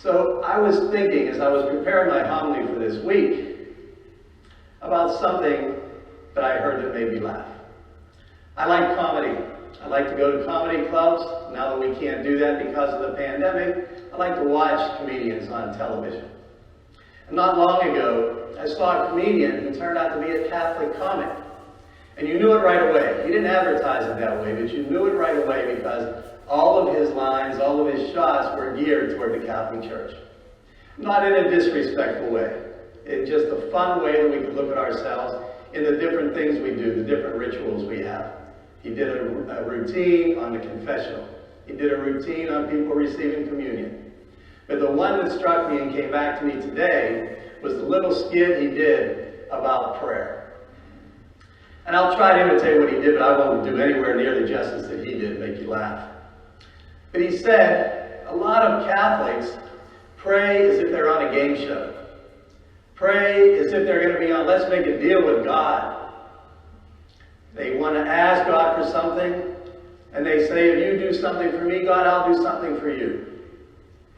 So I was thinking, as I was preparing my homily for this week, about something that I heard that made me laugh. I like comedy. I like to go to comedy clubs. Now that we can't do that because of the pandemic, I like to watch comedians on television. And not long ago, I saw a comedian who turned out to be a Catholic comic. And you knew it right away. He didn't advertise it that way, but you knew it right away because all of his lines, all of his shots were geared toward the Catholic Church. Not in a disrespectful way. It's just a fun way that we can look at ourselves in the different things we do, the different rituals we have. He did a routine on the confessional. He did a routine on people receiving communion. But the one that struck me and came back to me today was the little skit he did about prayer. And I'll try to imitate what he did, but I won't do anywhere near the justice that he did, make you laugh. But he said, a lot of Catholics pray as if they're on a game show. Pray as if they're going to be on, let's make a deal with God. They want to ask God for something, and they say, if you do something for me, God, I'll do something for you.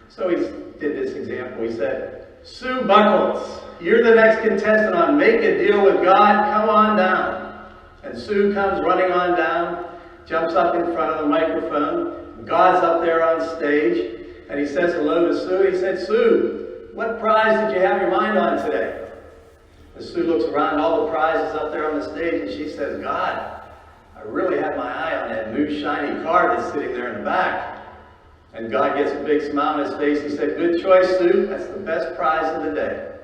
So he did this example. He said, Sue Buckles, you're the next contestant on Make a Deal with God. Come on down. And Sue comes running on down, jumps up in front of the microphone. God's up there on stage, and he says hello to Sue. He said, Sue, what prize did you have your mind on today? And Sue looks around all the prizes up there on the stage, and she says, God, I really had my eye on that new shiny car that's sitting there in the back. And God gets a big smile on his face. He said, good choice, Sue. That's the best prize of the day.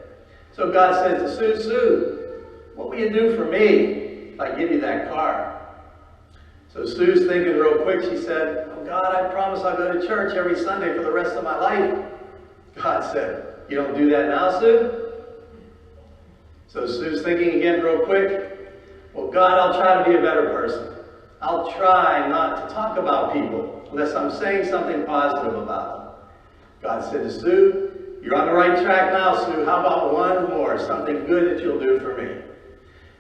So God says to Sue, Sue, what will you do for me if I give you that car? So Sue's thinking real quick. She said, oh God, I promise I'll go to church every Sunday for the rest of my life. God said, you don't do that now, Sue? So Sue's thinking again real quick. Well, God, I'll try to be a better person. I'll try not to talk about people unless I'm saying something positive about them. God said to Sue, you're on the right track now, Sue. How about one more, something good that you'll do for me?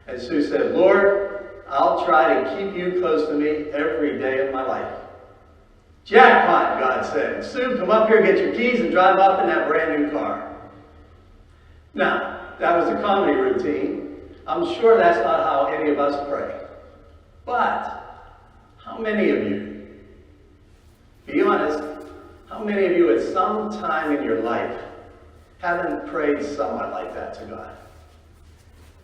And Sue said, Lord, I'll try to keep you close to me every day of my life. Jackpot, God said. Sue, come up here, get your keys, and drive off in that brand new car. Now, that was a comedy routine. I'm sure that's not how any of us pray. But how many of you, be honest, how many of you at some time in your life haven't prayed somewhat like that to God?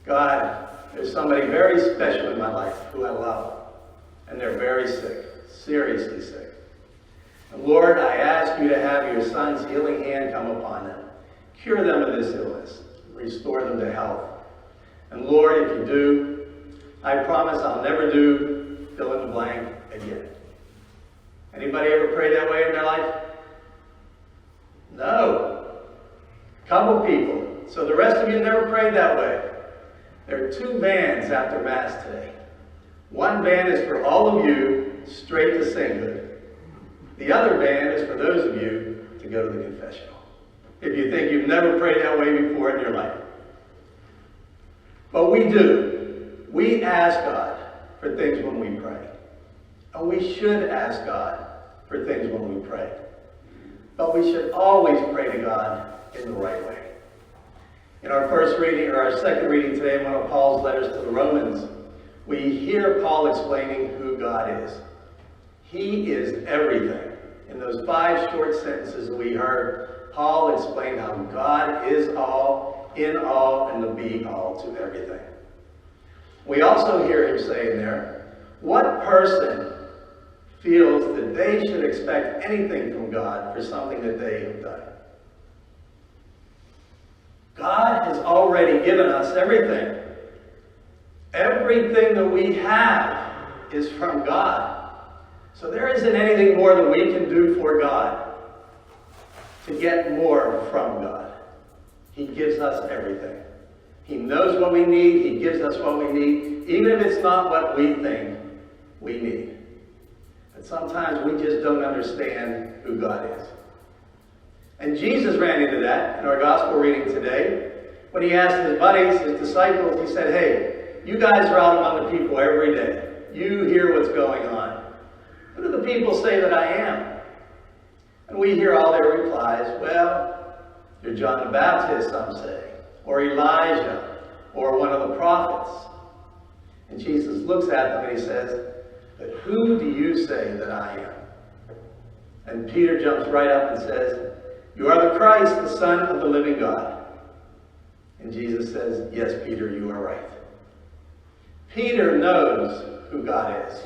God, there's somebody very special in my life who I love, and they're very sick, seriously sick. And Lord, I ask you to have your Son's healing hand come upon them. Cure them of this illness. Restore them to health. And Lord, if you do, I promise I'll never do fill in the blank again. Anybody ever prayed that way in their life? No. Couple people. So the rest of you never prayed that way. There are two bands after Mass today. One band is for all of you straight to sainthood. The other band is for those of you to go to the confessional. If you think you've never prayed that way before in your life. But we do. We ask God for things when we pray. And we should ask God for things when we pray. But we should always pray to God in the right way. In our first reading, or our second reading today, in one of Paul's letters to the Romans, we hear Paul explaining who God is. He is everything. In those 5 short sentences that we heard, Paul explained how God is all, in all, and the be all to everything. We also hear him saying there, what person feels that they should expect anything from God for something that they have done? God has already given us everything. Everything that we have is from God. So there isn't anything more that we can do for God to get more from God. He gives us everything. He knows what we need. He gives us what we need, even if it's not what we think we need. But sometimes we just don't understand who God is. And Jesus ran into that in our gospel reading today. When he asked his buddies, his disciples, he said, hey, you guys are out among the people every day. You hear what's going on. Who do the people say that I am? And we hear all their replies. Well, You're John the Baptist, some say, or Elijah, or one of the prophets. And Jesus looks at them and he says, but who do you say that I am? And Peter jumps right up and says, you are the Christ, the Son of the living God. And Jesus says, yes, Peter, you are right. Peter knows who God is.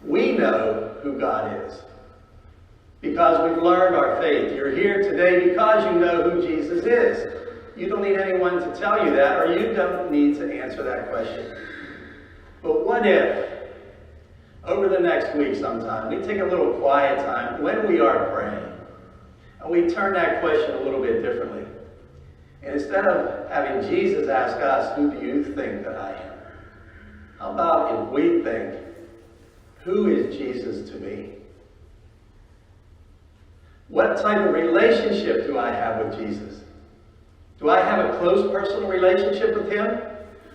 We know who God is. Because we've learned our faith. You're here today because you know who Jesus is. You don't need anyone to tell you that, or you don't need to answer that question. But what if, over the next week sometime, we take a little quiet time when we are praying, and we turn that question a little bit differently. And instead of having Jesus ask us, who do you think that I am? How about if we think, who is Jesus to me? What type of relationship do I have with Jesus? Do I have a close personal relationship with him?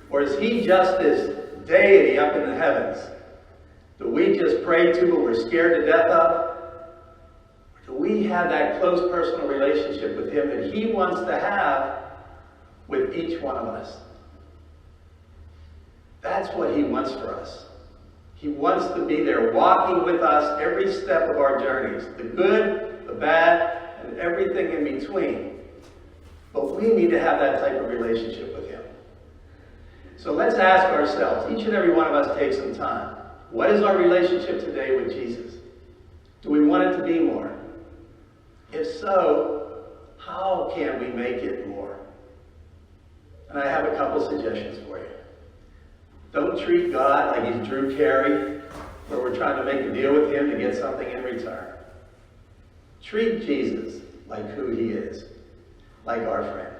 Or is he just this deity up in the heavens that we just pray to but we're scared to death of? Or do we have that close personal relationship with him that he wants to have with each one of us? That's what he wants for us. He wants to be there walking with us every step of our journeys, the good, the bad, and everything in between. But we need to have that type of relationship with him. So let's ask ourselves, each and every one of us take some time. What is our relationship today with Jesus? Do we want it to be more? If so, how can we make it more? And I have a couple suggestions for you. Don't treat God like he's Drew Carey, where we're trying to make a deal with him to get something in return. Treat Jesus like who he is, like our friend.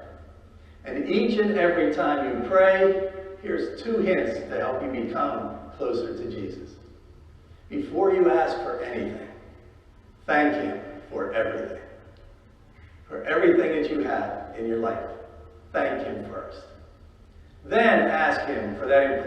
And each and every time you pray, here's 2 hints to help you become closer to Jesus. Before you ask for anything, thank him for everything. For everything that you have in your life, thank him first. Then ask him for that important